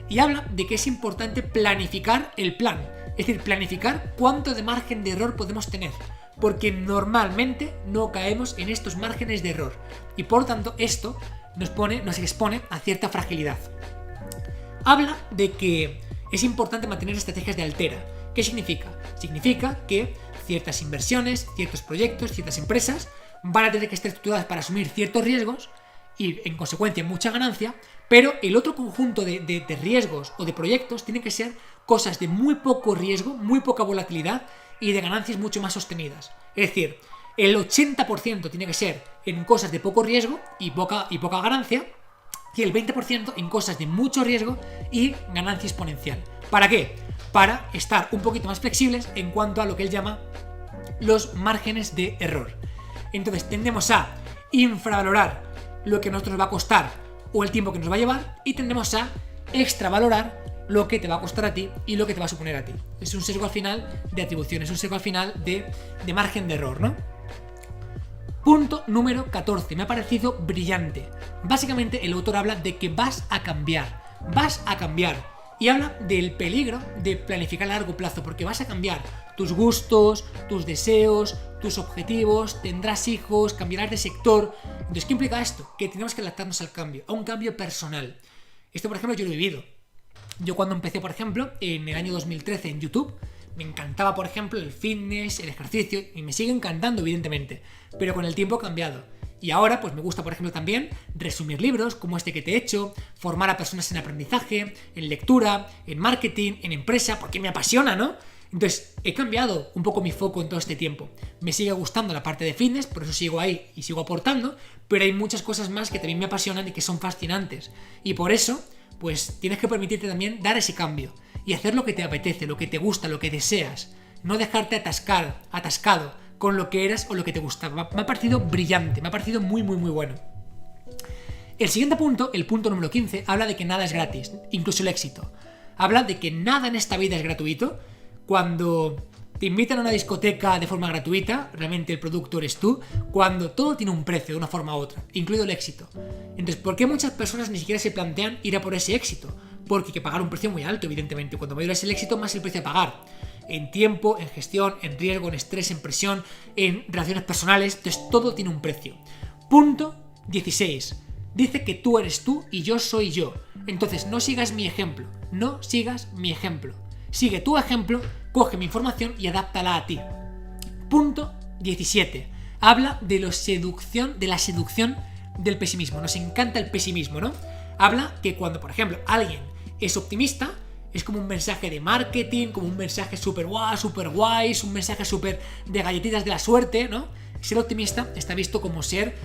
Speaker 1: Y habla de que es importante planificar el plan, es decir, planificar cuánto de margen de error podemos tener, porque normalmente no caemos en estos márgenes de error y por lo tanto esto nos expone a cierta fragilidad. Habla de que es importante mantener estrategias de altera. ¿Qué significa? Significa que ciertas inversiones, ciertos proyectos, ciertas empresas van a tener que estar estructuradas para asumir ciertos riesgos y en consecuencia mucha ganancia, pero el otro conjunto de riesgos o de proyectos tienen que ser cosas de muy poco riesgo, muy poca volatilidad y de ganancias mucho más sostenidas. Es decir, El 80% tiene que ser en cosas de poco riesgo y poca ganancia, y el 20% en cosas de mucho riesgo y ganancia exponencial. ¿Para qué? Para estar un poquito más flexibles en cuanto a lo que él llama los márgenes de error. Entonces tendemos a infravalorar lo que a nosotros nos va a costar o el tiempo que nos va a llevar, y tendemos a extravalorar lo que te va a costar a ti y lo que te va a suponer a ti. Es un sesgo al final de atribución, es un sesgo al final de margen de error, ¿no? Punto número 14, me ha parecido brillante. Básicamente el autor habla de que vas a cambiar, y habla del peligro de planificar a largo plazo, porque vas a cambiar tus gustos, tus deseos, tus objetivos, tendrás hijos, cambiarás de sector. Entonces, ¿qué implica esto? Que tenemos que adaptarnos al cambio, a un cambio personal. Esto, por ejemplo, yo lo he vivido. Yo cuando empecé, por ejemplo, en el año 2013 en YouTube, me encantaba, por ejemplo, el fitness, el ejercicio, y me sigue encantando, evidentemente, pero con el tiempo ha cambiado. Y ahora, pues me gusta, por ejemplo, también resumir libros, como este que te he hecho, formar a personas en aprendizaje, en lectura, en marketing, en empresa, porque me apasiona, ¿no? Entonces, he cambiado un poco mi foco en todo este tiempo. Me sigue gustando la parte de fitness, por eso sigo ahí y sigo aportando, pero hay muchas cosas más que también me apasionan y que son fascinantes. Y por eso, pues tienes que permitirte también dar ese cambio y hacer lo que te apetece, lo que te gusta, lo que deseas. No dejarte atascado con lo que eras o lo que te gustaba. Me ha parecido brillante, me ha parecido muy, muy, muy bueno. El siguiente punto, el punto número 15, habla de que nada es gratis, incluso el éxito. Habla de que nada en esta vida es gratuito. Cuando te invitan a una discoteca de forma gratuita, realmente el producto eres tú, cuando todo tiene un precio de una forma u otra, incluido el éxito. Entonces, ¿por qué muchas personas ni siquiera se plantean ir a por ese éxito? Porque hay que pagar un precio muy alto, evidentemente. Cuando mayor es el éxito, más el precio a pagar. En tiempo, en gestión, en riesgo, en estrés, en presión, en relaciones personales. Entonces, todo tiene un precio. Punto 16. Dice que tú eres tú y yo soy yo. Entonces, no sigas mi ejemplo. No sigas mi ejemplo. Sigue tu ejemplo, coge mi información y adáptala a ti. Punto 17. Habla de la seducción del pesimismo. Nos encanta el pesimismo, ¿no? Habla que cuando, por ejemplo, alguien es optimista, es como un mensaje de marketing, como un mensaje súper guay, un mensaje súper de galletitas de la suerte, ¿no? Ser optimista está visto como ser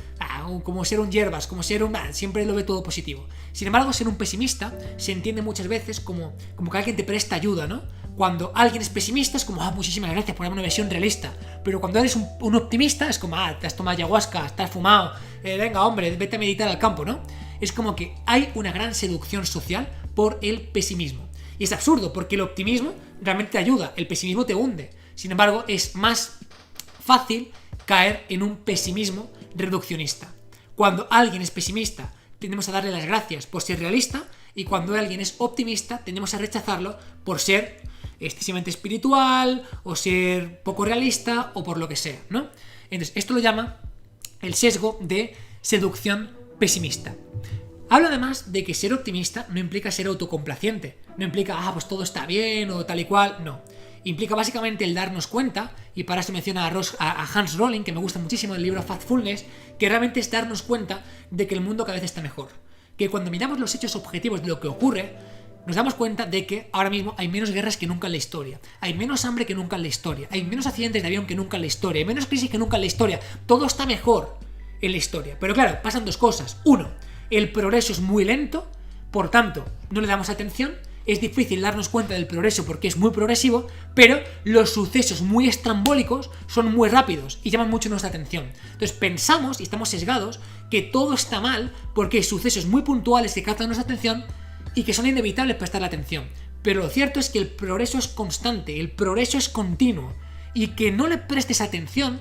Speaker 1: un hierbas, como ser un... siempre lo ve todo positivo. Sin embargo, ser un pesimista se entiende muchas veces como que alguien te presta ayuda, ¿no? Cuando alguien es pesimista es como, muchísimas gracias por darme una versión realista. Pero cuando eres un optimista es como, te has tomado ayahuasca, estás fumado, venga hombre, vete a meditar al campo, ¿no? Es como que hay una gran seducción social por el pesimismo. Y es absurdo, porque el optimismo realmente te ayuda, el pesimismo te hunde. Sin embargo, es más fácil caer en un pesimismo reduccionista. Cuando alguien es pesimista, tendemos a darle las gracias por ser realista, y cuando alguien es optimista, tendemos a rechazarlo por ser excesivamente espiritual, o ser poco realista, o por lo que sea, ¿no? Entonces, esto lo llama el sesgo de seducción pesimista. Habla además de que ser optimista no implica ser autocomplaciente, no implica, pues todo está bien o tal y cual, no. Implica básicamente el darnos cuenta, y para eso menciona a Hans Rosling, que me gusta muchísimo del libro Factfulness, que realmente es darnos cuenta de que el mundo cada vez está mejor. Que cuando miramos los hechos objetivos de lo que ocurre, nos damos cuenta de que ahora mismo hay menos guerras que nunca en la historia, hay menos hambre que nunca en la historia, hay menos accidentes de avión que nunca en la historia, hay menos crisis que nunca en la historia, todo está mejor en la historia. Pero claro, pasan dos cosas. Uno, el progreso es muy lento, por tanto, no le damos atención, es difícil darnos cuenta del progreso porque es muy progresivo, pero los sucesos muy estrambólicos son muy rápidos y llaman mucho nuestra atención. Entonces pensamos, y estamos sesgados, que todo está mal porque hay sucesos muy puntuales que captan nuestra atención y que son inevitables prestarle atención. Pero lo cierto es que el progreso es constante, el progreso es continuo, y que no le prestes atención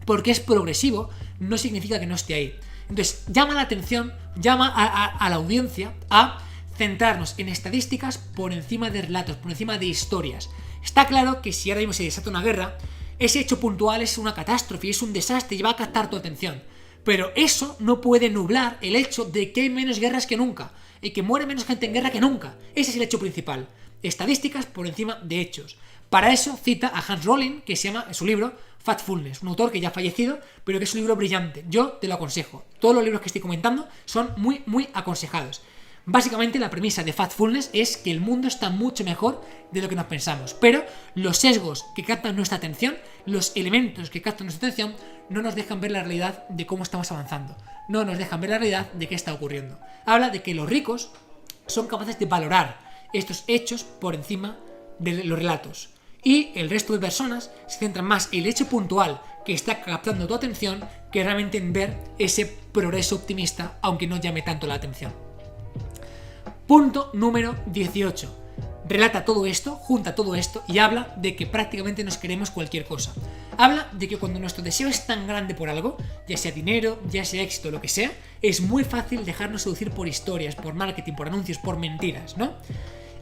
Speaker 1: porque es progresivo no significa que no esté ahí. Entonces llama la atención, llama a la audiencia a centrarnos en estadísticas por encima de relatos, por encima de historias. Está claro que si ahora mismo se desata una guerra, ese hecho puntual es una catástrofe, es un desastre y va a captar tu atención. Pero eso no puede nublar el hecho de que hay menos guerras que nunca y que muere menos gente en guerra que nunca. Ese es el hecho principal. Estadísticas por encima de hechos. Para eso cita a Hans Rosling, que se llama en su libro Factfulness, un autor que ya ha fallecido, pero que es un libro brillante. Yo te lo aconsejo. Todos los libros que estoy comentando son muy, muy aconsejados. Básicamente la premisa de Factfulness es que el mundo está mucho mejor de lo que nos pensamos, pero los sesgos que captan nuestra atención, los elementos que captan nuestra atención, no nos dejan ver la realidad de cómo estamos avanzando. No nos dejan ver la realidad de qué está ocurriendo. Habla de que los ricos son capaces de valorar estos hechos por encima de los relatos. Y el resto de personas se centran más en el hecho puntual que está captando tu atención que realmente en ver ese progreso optimista, aunque no llame tanto la atención. Punto número 18. Relata todo esto, junta todo esto y habla de que prácticamente nos queremos cualquier cosa. Habla de que cuando nuestro deseo es tan grande por algo, ya sea dinero, ya sea éxito, lo que sea, es muy fácil dejarnos seducir por historias, por marketing, por anuncios, por mentiras, ¿no?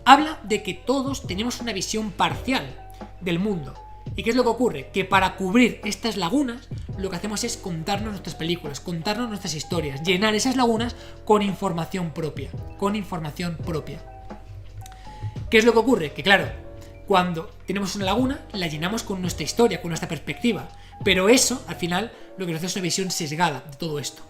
Speaker 1: Habla de que todos tenemos una visión parcial del mundo. ¿Y qué es lo que ocurre? Que para cubrir estas lagunas, lo que hacemos es contarnos nuestras películas, contarnos nuestras historias, llenar esas lagunas con información propia. ¿Qué es lo que ocurre? Que claro, cuando tenemos una laguna, la llenamos con nuestra historia, con nuestra perspectiva. Pero eso, al final, lo que nos hace es una visión sesgada de todo esto.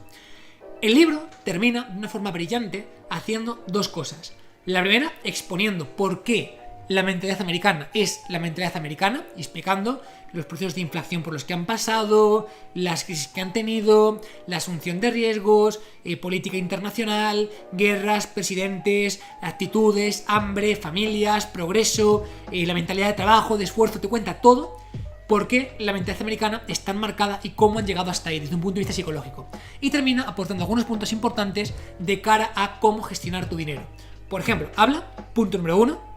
Speaker 1: El libro termina de una forma brillante haciendo dos cosas. La primera, exponiendo por qué la mentalidad americana es la mentalidad americana, explicando los procesos de inflación por los que han pasado, las crisis que han tenido, la asunción de riesgos, política internacional, guerras, presidentes, actitudes, hambre, familias, progreso, la mentalidad de trabajo, de esfuerzo, te cuenta todo por qué la mentalidad americana es tan marcada y cómo han llegado hasta ahí desde un punto de vista psicológico. Y termina aportando algunos puntos importantes de cara a cómo gestionar tu dinero. Por ejemplo, habla, punto número 1,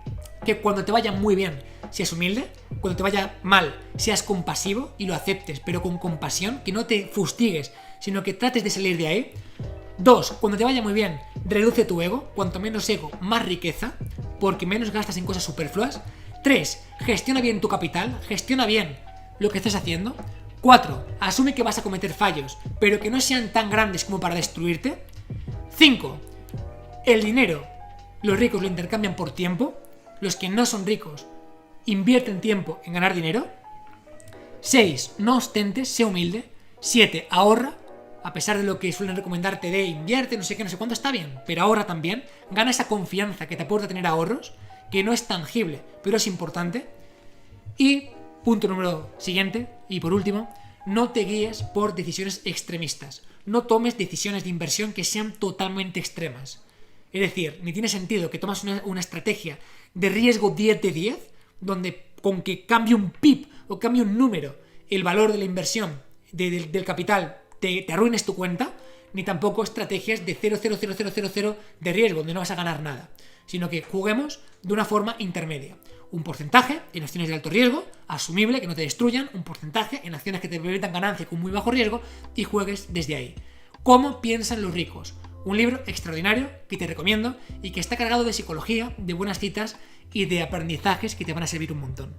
Speaker 1: que cuando te vaya muy bien seas humilde, cuando te vaya mal seas compasivo y lo aceptes, pero con compasión, que no te fustigues, sino que trates de salir de ahí. 2, cuando te vaya muy bien, reduce tu ego, cuanto menos ego, más riqueza, porque menos gastas en cosas superfluas. 3, gestiona bien tu capital, gestiona bien lo que estás haciendo. 4, asume que vas a cometer fallos, pero que no sean tan grandes como para destruirte. 5, el dinero, los ricos lo intercambian por tiempo. Los que no son ricos invierten tiempo en ganar dinero. 6. No ostentes, sé humilde. 7. Ahorra. A pesar de lo que suelen recomendarte de invierte, no sé qué, no sé cuánto, está bien, pero ahorra también. Gana esa confianza que te aporta tener ahorros, que no es tangible, pero es importante. Y punto número siguiente, y por último, no te guíes por decisiones extremistas. No tomes decisiones de inversión que sean totalmente extremas. Es decir, ni tiene sentido que tomas una estrategia de riesgo 10 de 10, donde con que cambie un pip o cambie un número el valor de la inversión del capital te arruines tu cuenta, ni tampoco estrategias de 0,00000 de riesgo, donde no vas a ganar nada, sino que juguemos de una forma intermedia. Un porcentaje en acciones de alto riesgo, asumible, que no te destruyan, un porcentaje en acciones que te permitan ganancia con muy bajo riesgo y juegues desde ahí. ¿Cómo piensan los ricos? Un libro extraordinario que te recomiendo y que está cargado de psicología, de buenas citas y de aprendizajes que te van a servir un montón.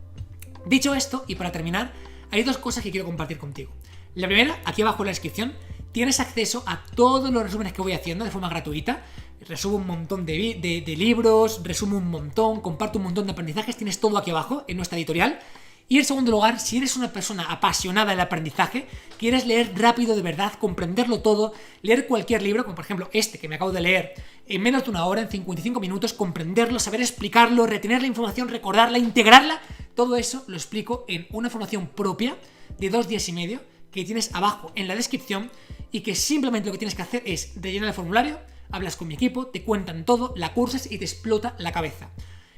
Speaker 1: Dicho esto, y para terminar, hay dos cosas que quiero compartir contigo. La primera, aquí abajo en la descripción, tienes acceso a todos los resúmenes que voy haciendo de forma gratuita. Resumo un montón de libros, resumo un montón, comparto un montón de aprendizajes, tienes todo aquí abajo en nuestra editorial. Y en segundo lugar, si eres una persona apasionada del aprendizaje, quieres leer rápido de verdad, comprenderlo todo, leer cualquier libro, como por ejemplo este que me acabo de leer, en menos de una hora, en 55 minutos, comprenderlo, saber explicarlo, retener la información, recordarla, integrarla, todo eso lo explico en una formación propia de 2 días y medio que tienes abajo en la descripción y que simplemente lo que tienes que hacer es rellenar el formulario, hablas con mi equipo, te cuentan todo, la cursas y te explota la cabeza.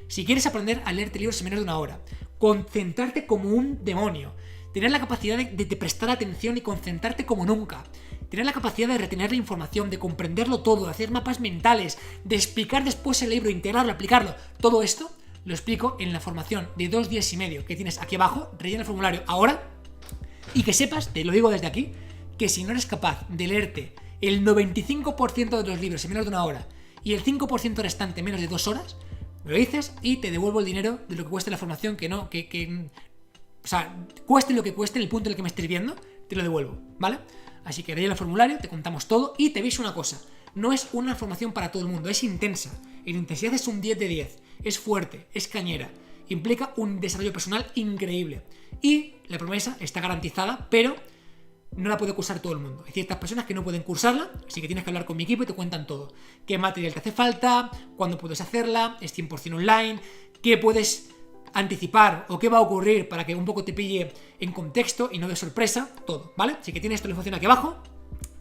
Speaker 1: Si quieres aprender a leerte libros en menos de una hora, concentrarte como un demonio, tener la capacidad de prestar atención y concentrarte como nunca, tener la capacidad de retener la información, de comprenderlo todo, de hacer mapas mentales, de explicar después el libro, integrarlo, aplicarlo, todo esto lo explico en la formación de 2 días y medio que tienes aquí abajo. Rellena el formulario ahora y que sepas, te lo digo desde aquí, que si no eres capaz de leerte el 95% de los libros en menos de una hora y el 5% restante en menos de 2 horas, me lo dices y te devuelvo el dinero de lo que cueste la formación, o sea, cueste lo que cueste, en el punto en el que me estés viendo, te lo devuelvo, ¿vale? Así que rellena el formulario, te contamos todo y te aviso una cosa, no es una formación para todo el mundo, es intensa. En intensidad es un 10 de 10, es fuerte, es cañera, implica un desarrollo personal increíble. Y la promesa está garantizada, pero no la puede cursar todo el mundo. Hay ciertas personas que no pueden cursarla, así que tienes que hablar con mi equipo y te cuentan todo. ¿Qué material te hace falta? ¿Cuándo puedes hacerla? ¿Es 100% online? ¿Qué puedes anticipar o qué va a ocurrir para que un poco te pille en contexto y no de sorpresa, todo, ¿vale? Así que tienes toda la información aquí abajo.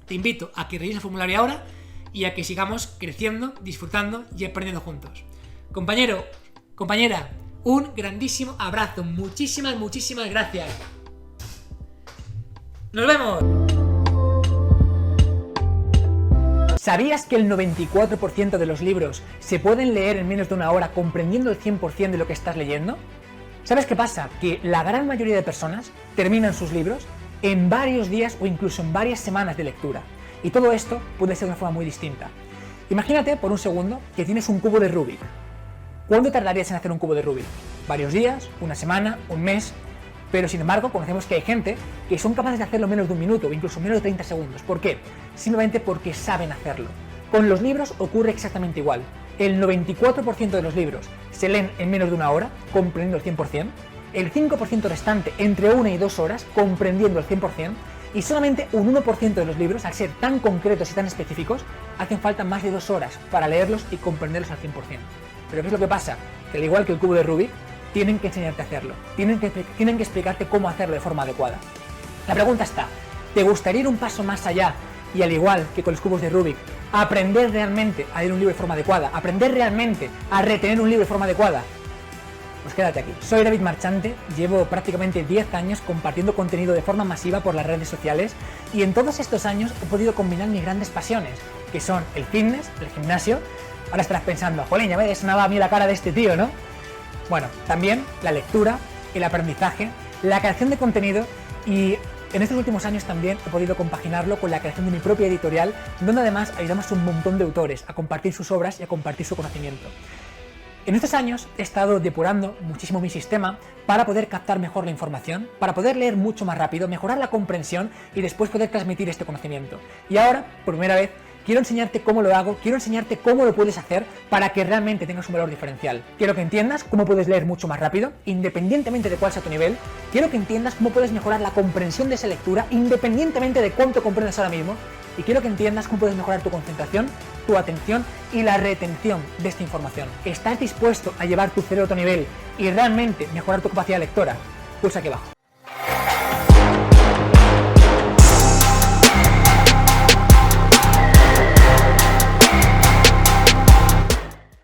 Speaker 1: Te invito a que rellenes el formulario ahora y a que sigamos creciendo, disfrutando y aprendiendo juntos. Compañero, compañera, un grandísimo abrazo. Muchísimas gracias. ¡Nos vemos!
Speaker 2: ¿Sabías que el 94% de los libros se pueden leer en menos de una hora comprendiendo el 100% de lo que estás leyendo? ¿Sabes qué pasa? Que la gran mayoría de personas terminan sus libros en varios días o incluso en varias semanas de lectura. Y todo esto puede ser de una forma muy distinta. Imagínate por un segundo que tienes un cubo de Rubik. ¿Cuánto tardarías en hacer un cubo de Rubik? ¿Varios días? ¿Una semana? ¿Un mes? Pero sin embargo conocemos que hay gente que son capaces de hacerlo en menos de un minuto o incluso menos de 30 segundos. ¿Por qué? Simplemente porque saben hacerlo. Con los libros ocurre exactamente igual. El 94% de los libros se leen en menos de una hora, comprendiendo el 100%, el 5% restante entre 1 y 2 horas, comprendiendo el 100%, y solamente un 1% de los libros, al ser tan concretos y tan específicos, hacen falta más de 2 horas para leerlos y comprenderlos al 100%. Pero ¿qué es lo que pasa? Que al igual que el cubo de Rubik, tienen que enseñarte a hacerlo, tienen que explicarte cómo hacerlo de forma adecuada. La pregunta está, ¿te gustaría ir un paso más allá y al igual que con los cubos de Rubik, aprender realmente a leer un libro de forma adecuada, aprender realmente a retener un libro de forma adecuada? Pues quédate aquí. Soy David Marchante, llevo prácticamente 10 años compartiendo contenido de forma masiva por las redes sociales y en todos estos años he podido combinar mis grandes pasiones, que son el fitness, el gimnasio. Ahora estarás pensando, jolín, ya me sonaba a mí la cara de este tío, ¿no? Bueno, también la lectura, el aprendizaje, la creación de contenido y en estos últimos años también he podido compaginarlo con la creación de mi propia editorial, donde además ayudamos a un montón de autores a compartir sus obras y a compartir su conocimiento. En estos años he estado depurando muchísimo mi sistema para poder captar mejor la información, para poder leer mucho más rápido, mejorar la comprensión y después poder transmitir este conocimiento. Y ahora, por primera vez, quiero enseñarte cómo lo hago, quiero enseñarte cómo lo puedes hacer para que realmente tengas un valor diferencial. Quiero que entiendas cómo puedes leer mucho más rápido, independientemente de cuál sea tu nivel. Quiero que entiendas cómo puedes mejorar la comprensión de esa lectura, independientemente de cuánto comprendas ahora mismo. Y quiero que entiendas cómo puedes mejorar tu concentración, tu atención y la retención de esta información. ¿Estás dispuesto a llevar tu cerebro a otro nivel y realmente mejorar tu capacidad lectora? Pulsa aquí abajo.